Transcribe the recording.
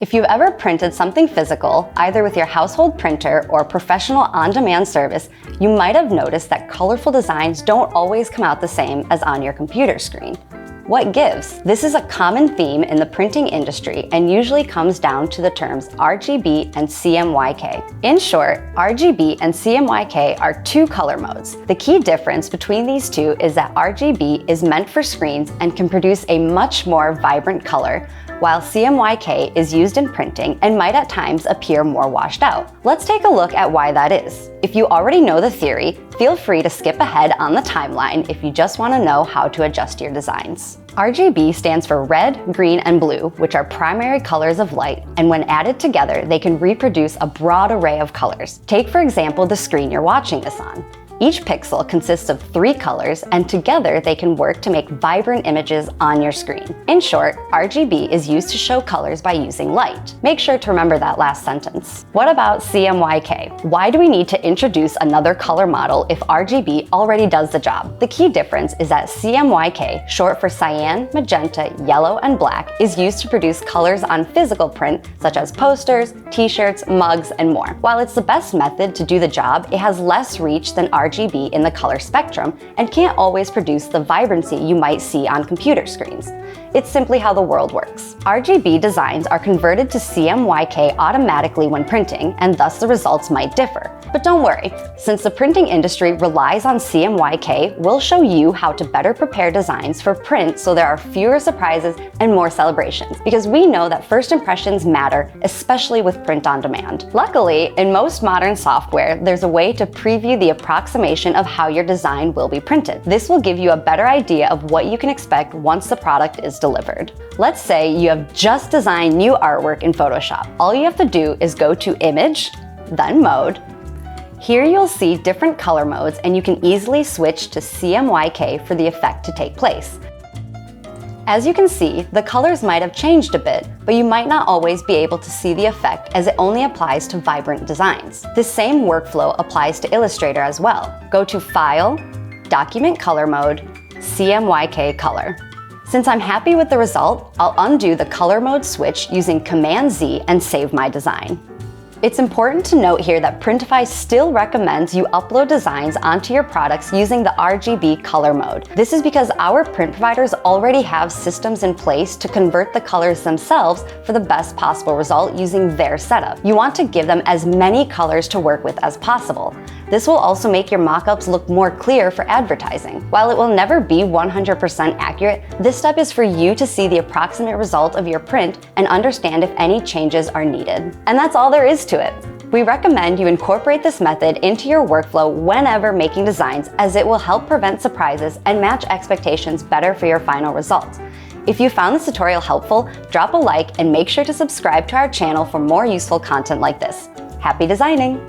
If you've ever printed something physical, either with your household printer or professional on-demand service, you might have noticed that colorful designs don't always come out the same as on your computer screen. What gives? This is a common theme in the printing industry and usually comes down to the terms RGB and CMYK. In short, RGB and CMYK are two color modes. The key difference between these two is that RGB is meant for screens and can produce a much more vibrant color, while CMYK is used in printing and might at times appear more washed out. Let's take a look at why that is. If you already know the theory, feel free to skip ahead on the timeline if you just want to know how to adjust your designs. RGB stands for red, green, and blue, which are primary colors of light, and when added together, they can reproduce a broad array of colors. Take, for example, the screen you're watching this on. Each pixel consists of 3 colors, and together they can work to make vibrant images on your screen. In short, RGB is used to show colors by using light. Make sure to remember that last sentence. What about CMYK? Why do we need to introduce another color model if RGB already does the job? The key difference is that CMYK, short for cyan, magenta, yellow, and black, is used to produce colors on physical print such as posters, t-shirts, mugs, and more. While it's the best method to do the job, it has less reach than RGB in the color spectrum and can't always produce the vibrancy you might see on computer screens. It's simply how the world works. RGB designs are converted to CMYK automatically when printing, and thus the results might differ. But don't worry, since the printing industry relies on CMYK, we'll show you how to better prepare designs for print so there are fewer surprises and more celebrations, because we know that first impressions matter, especially with print on demand. Luckily, in most modern software, there's a way to preview the approximation of how your design will be printed. This will give you a better idea of what you can expect once the product is delivered. Let's say you have just designed new artwork in Photoshop. All you have to do is go to Image, then Mode. Here you'll see different color modes, and you can easily switch to CMYK for the effect to take place. As you can see, the colors might have changed a bit, but you might not always be able to see the effect as it only applies to vibrant designs. This same workflow applies to Illustrator as well. Go to File, Document Color Mode, CMYK Color. Since I'm happy with the result, I'll undo the color mode switch using Command-Z and save my design. It's important to note here that Printify still recommends you upload designs onto your products using the RGB color mode. This is because our print providers already have systems in place to convert the colors themselves for the best possible result using their setup. You want to give them as many colors to work with as possible. This will also make your mockups look more clear for advertising. While it will never be 100% accurate, this step is for you to see the approximate result of your print and understand if any changes are needed. And that's all there is to it. We recommend you incorporate this method into your workflow whenever making designs, as it will help prevent surprises and match expectations better for your final results. If you found this tutorial helpful, drop a like and make sure to subscribe to our channel for more useful content like this. Happy designing!